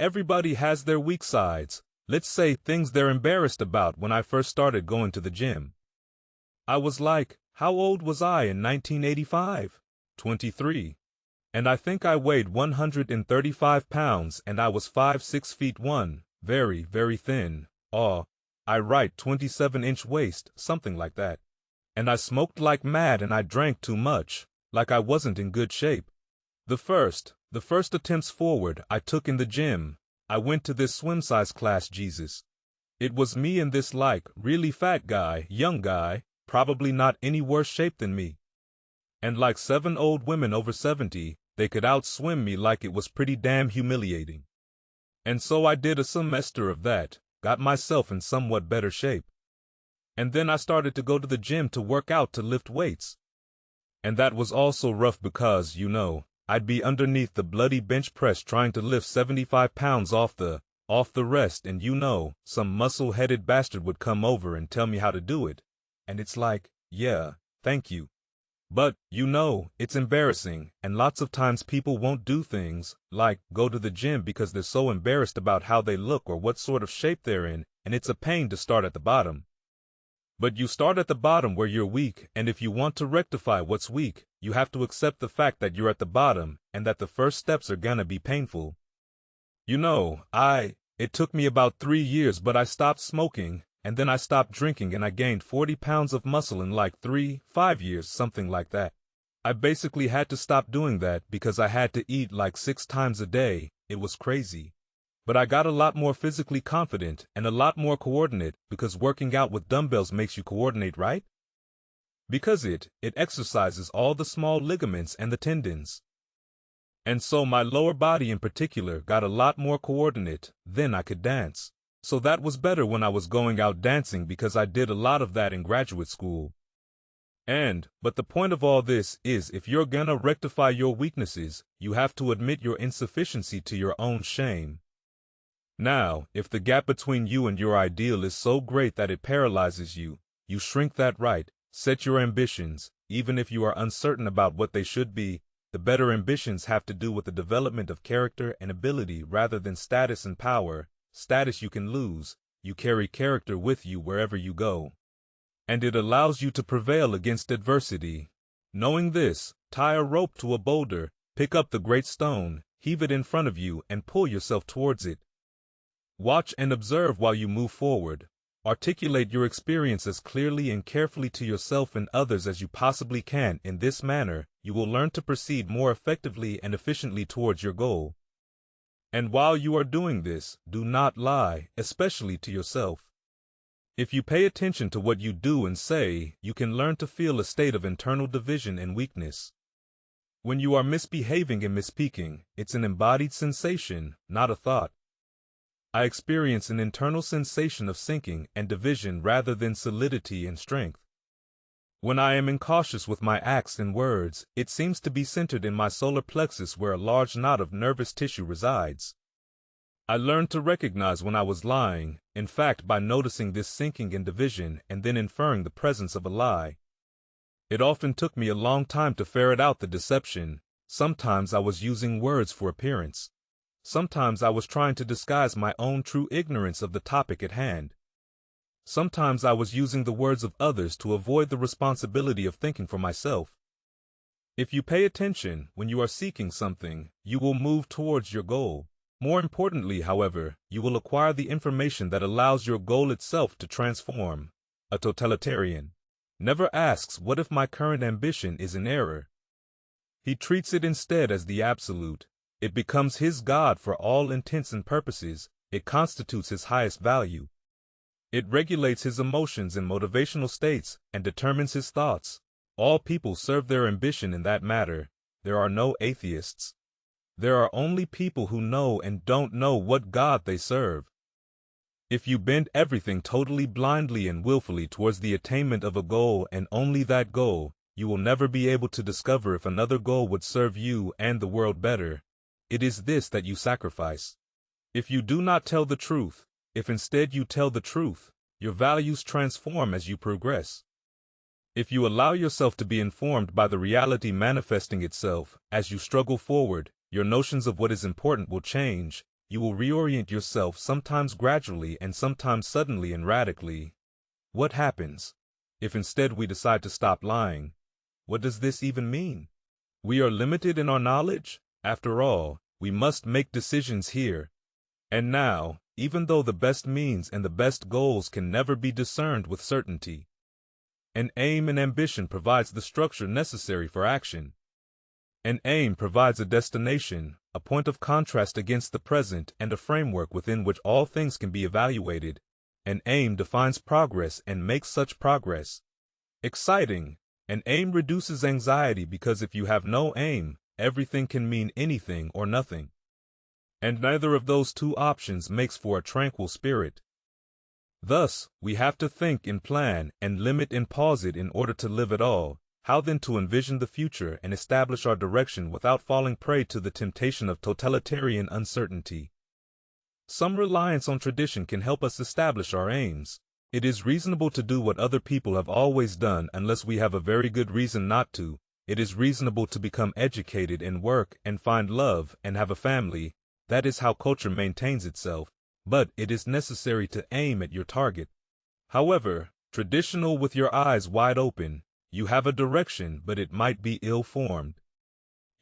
Everybody has their weak sides. Let's say things they're embarrassed about. When I first started going to the gym, I was like, how old was I in 1985? 23. And I think I weighed 135 pounds and I was 5'6" 1, very, very thin. I write 27-inch waist, something like that. And I smoked like mad and I drank too much, like I wasn't in good shape. The first attempts forward I took in the gym, I went to this swim size class. Jesus. It was me and this really fat guy, young guy, probably not any worse shape than me. And like 7 old women over 70, they could outswim me. Like it was pretty damn humiliating. And so I did a semester of that, got myself in somewhat better shape. And then I started to go to the gym to work out, to lift weights. And that was also rough because, I'd be underneath the bloody bench press trying to lift 75 pounds off the rest, and some muscle-headed bastard would come over and tell me how to do it. And it's like, yeah, thank you. But, it's embarrassing, and lots of times people won't do things, like go to the gym because they're so embarrassed about how they look or what sort of shape they're in, and it's a pain to start at the bottom. But you start at the bottom where you're weak, and if you want to rectify what's weak, you have to accept the fact that you're at the bottom, and that the first steps are gonna be painful. It took me about 3 years, but I stopped smoking, and then I stopped drinking, and I gained 40 pounds of muscle in like 5 years, something like that. I basically had to stop doing that because I had to eat like 6 times a day. It was crazy. But I got a lot more physically confident and a lot more coordinate because working out with dumbbells makes you coordinate, right? Because it exercises all the small ligaments and the tendons. And so my lower body in particular got a lot more coordinate. Then I could dance. So that was better when I was going out dancing because I did a lot of that in graduate school. But the point of all this is, if you're gonna rectify your weaknesses, you have to admit your insufficiency to your own shame. Now, if the gap between you and your ideal is so great that it paralyzes you, you shrink that right, set your ambitions, even if you are uncertain about what they should be. The better ambitions have to do with the development of character and ability rather than status and power. Status you can lose, you carry character with you wherever you go. And it allows you to prevail against adversity. Knowing this, tie a rope to a boulder, pick up the great stone, heave it in front of you, and pull yourself towards it. Watch and observe while you move forward. Articulate your experience as clearly and carefully to yourself and others as you possibly can. In this manner, you will learn to proceed more effectively and efficiently towards your goal. And while you are doing this, do not lie, especially to yourself. If you pay attention to what you do and say, you can learn to feel a state of internal division and weakness. When you are misbehaving and misspeaking, it's an embodied sensation, not a thought. I experience an internal sensation of sinking and division rather than solidity and strength. When I am incautious with my acts and words, it seems to be centered in my solar plexus where a large knot of nervous tissue resides. I learned to recognize when I was lying, in fact, by noticing this sinking and division and then inferring the presence of a lie. It often took me a long time to ferret out the deception. Sometimes I was using words for appearance. Sometimes I was trying to disguise my own true ignorance of the topic at hand. Sometimes I was using the words of others to avoid the responsibility of thinking for myself. If you pay attention when you are seeking something, you will move towards your goal. More importantly, however, you will acquire the information that allows your goal itself to transform. A totalitarian never asks, what if my current ambition is in error? He treats it instead as the absolute. It becomes his God for all intents and purposes. It constitutes his highest value. It regulates his emotions and motivational states and determines his thoughts. All people serve their ambition in that matter. There are no atheists. There are only people who know and don't know what God they serve. If you bend everything totally blindly and willfully towards the attainment of a goal and only that goal, you will never be able to discover if another goal would serve you and the world better. It is this that you sacrifice. If you do not tell the truth, if instead you tell the truth, your values transform as you progress. If you allow yourself to be informed by the reality manifesting itself as you struggle forward, your notions of what is important will change. you will reorient yourself, sometimes gradually and sometimes suddenly and radically. What happens if instead we decide to stop lying? What does this even mean? We are limited in our knowledge. After all, we must make decisions here and now, even though the best means and the best goals can never be discerned with certainty. An aim and ambition provides the structure necessary for action. An aim provides a destination, a point of contrast against the present, and a framework within which all things can be evaluated. An aim defines progress and makes such progress exciting. An aim reduces anxiety because if you have no aim, everything can mean anything or nothing. And neither of those two options makes for a tranquil spirit. Thus, we have to think and plan and limit and pause it in order to live at all. How then to envision the future and establish our direction without falling prey to the temptation of totalitarian uncertainty? Some reliance on tradition can help us establish our aims. It is reasonable to do what other people have always done unless we have a very good reason not to. It is reasonable to become educated and work and find love and have a family. That is how culture maintains itself. But it is necessary to aim at your target. However, traditional with your eyes wide open, you have a direction, but it might be ill-formed.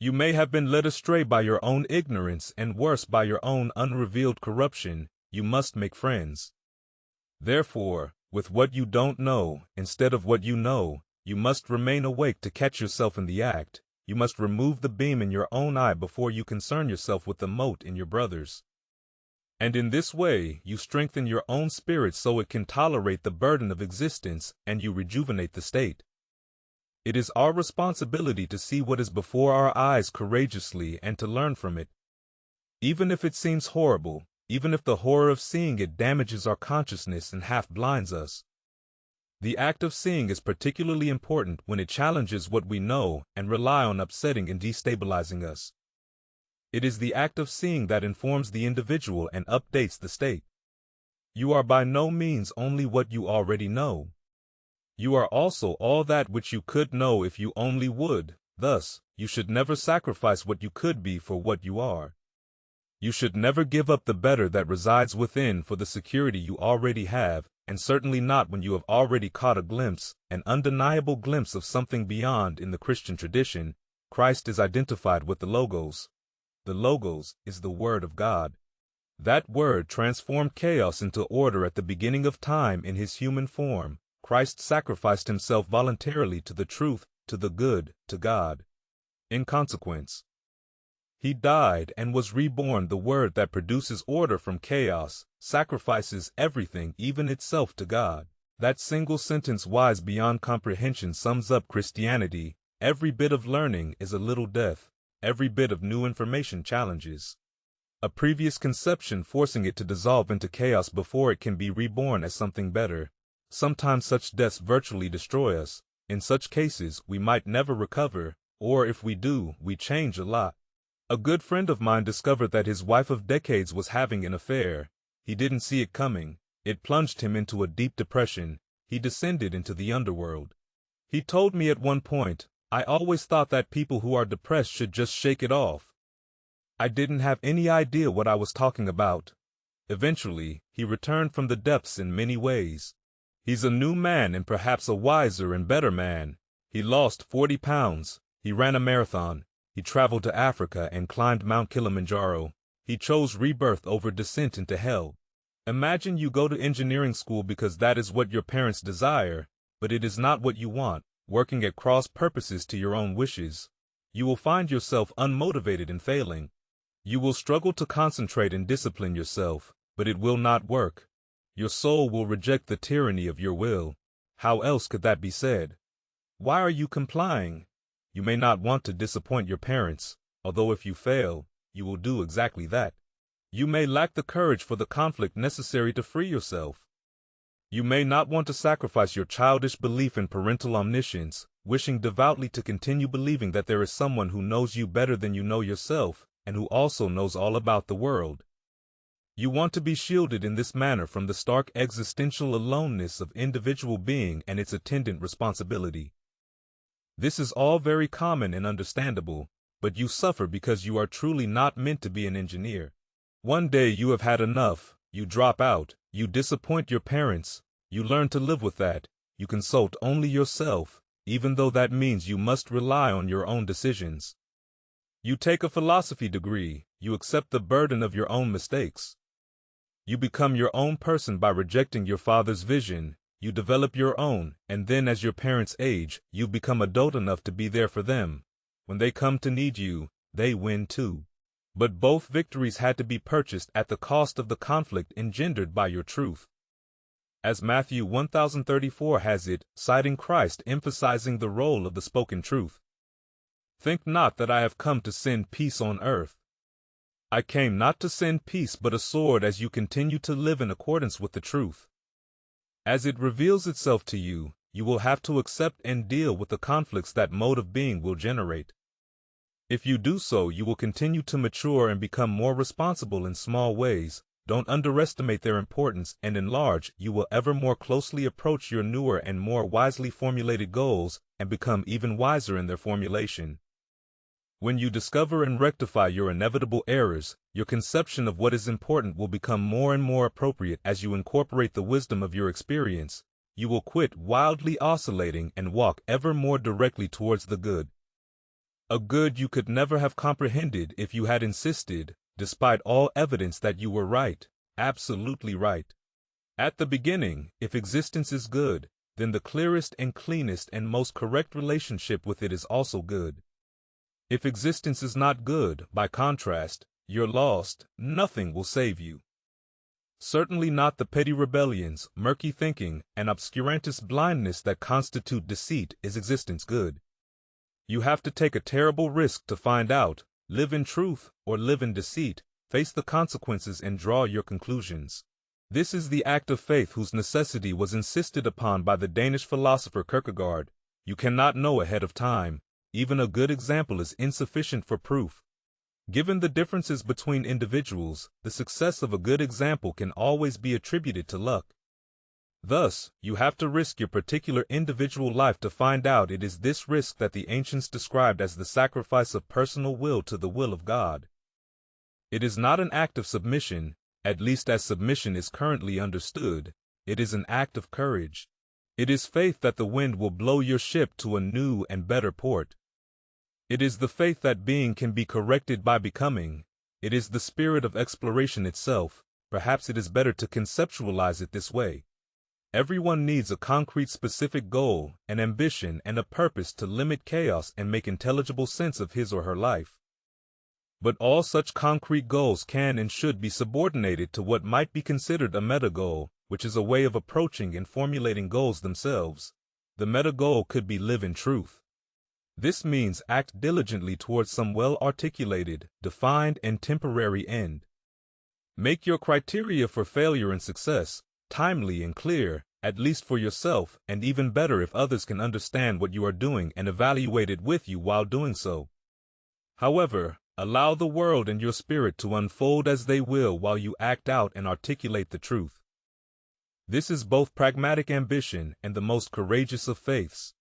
You may have been led astray by your own ignorance and worse by your own unrevealed corruption. You must make friends. Therefore, with what you don't know, instead of what you know, you must remain awake to catch yourself in the act. You must remove the beam in your own eye before you concern yourself with the mote in your brother's. And in this way, you strengthen your own spirit so it can tolerate the burden of existence, and you rejuvenate the state. It is our responsibility to see what is before our eyes courageously and to learn from it. Even if it seems horrible, even if the horror of seeing it damages our consciousness and half blinds us. The act of seeing is particularly important when it challenges what we know and rely on upsetting and destabilizing us. It is the act of seeing that informs the individual and updates the state. You are by no means only what you already know. You are also all that which you could know if you only would. Thus, you should never sacrifice what you could be for what you are. You should never give up the better that resides within for the security you already have, and certainly not when you have already caught a glimpse, an undeniable glimpse of something beyond. In the Christian tradition, Christ is identified with the Logos. The Logos is the Word of God. That Word transformed chaos into order at the beginning of time in his human form. Christ sacrificed himself voluntarily to the truth, to the good, to God. In consequence, he died and was reborn. The Word that produces order from chaos, sacrifices everything, even itself, to God. That single sentence, wise beyond comprehension, sums up Christianity. Every bit of learning is a little death. Every bit of new information challenges a previous conception, forcing it to dissolve into chaos before it can be reborn as something better. Sometimes such deaths virtually destroy us. In such cases, we might never recover, or if we do, we change a lot. A good friend of mine discovered that his wife of decades was having an affair. He didn't see it coming. It plunged him into a deep depression. He descended into the underworld. He told me at one point, "I always thought that people who are depressed should just shake it off." I didn't have any idea what I was talking about. Eventually, he returned from the depths in many ways. He's a new man and perhaps a wiser and better man. He lost 40 pounds. He ran a marathon. He traveled to Africa and climbed Mount Kilimanjaro. He chose rebirth over descent into hell. Imagine you go to engineering school because that is what your parents desire, but it is not what you want, working at cross purposes to your own wishes. You will find yourself unmotivated and failing. You will struggle to concentrate and discipline yourself, but it will not work. Your soul will reject the tyranny of your will. How else could that be said? Why are you complying? You may not want to disappoint your parents, although if you fail, you will do exactly that. You may lack the courage for the conflict necessary to free yourself. You may not want to sacrifice your childish belief in parental omniscience, wishing devoutly to continue believing that there is someone who knows you better than you know yourself, and who also knows all about the world. You want to be shielded in this manner from the stark existential aloneness of individual being and its attendant responsibility. This is all very common and understandable, but you suffer because you are truly not meant to be an engineer. One day you have had enough, you drop out, you disappoint your parents, you learn to live with that, you consult only yourself, even though that means you must rely on your own decisions. You take a philosophy degree, you accept the burden of your own mistakes. You become your own person by rejecting your father's vision, you develop your own, and then as your parents age, you become adult enough to be there for them. When they come to need you, they win too. But both victories had to be purchased at the cost of the conflict engendered by your truth. As Matthew 1034 has it, citing Christ emphasizing the role of the spoken truth. Think not that I have come to send peace on earth. I came not to send peace but a sword as you continue to live in accordance with the truth. As it reveals itself to you, you will have to accept and deal with the conflicts that mode of being will generate. If you do so, you will continue to mature and become more responsible in small ways. Don't underestimate their importance, and in large, you will ever more closely approach your newer and more wisely formulated goals and become even wiser in their formulation. When you discover and rectify your inevitable errors, your conception of what is important will become more and more appropriate as you incorporate the wisdom of your experience. You will quit wildly oscillating and walk ever more directly towards the good. A good you could never have comprehended if you had insisted, despite all evidence, that you were right, absolutely right. At the beginning, if existence is good, then the clearest and cleanest and most correct relationship with it is also good. If existence is not good, by contrast, you're lost, nothing will save you. Certainly not the petty rebellions, murky thinking, and obscurantist blindness that constitute deceit is existence good. You have to take a terrible risk to find out, live in truth or live in deceit, face the consequences and draw your conclusions. This is the act of faith whose necessity was insisted upon by the Danish philosopher Kierkegaard. You cannot know ahead of time. Even a good example is insufficient for proof. Given the differences between individuals, the success of a good example can always be attributed to luck. Thus, you have to risk your particular individual life to find out. It is this risk that the ancients described as the sacrifice of personal will to the will of God. It is not an act of submission, at least as submission is currently understood. It is an act of courage. It is faith that the wind will blow your ship to a new and better port. It is the faith that being can be corrected by becoming. It is the spirit of exploration itself. Perhaps it is better to conceptualize it this way. Everyone needs a concrete specific goal, an ambition, and a purpose to limit chaos and make intelligible sense of his or her life. But all such concrete goals can and should be subordinated to what might be considered a meta-goal, which is a way of approaching and formulating goals themselves. The meta-goal could be live in truth. This means act diligently towards some well-articulated, defined, and temporary end. Make your criteria for failure and success timely and clear, at least for yourself, and even better if others can understand what you are doing and evaluate it with you while doing so. However, allow the world and your spirit to unfold as they will while you act out and articulate the truth. This is both pragmatic ambition and the most courageous of faiths.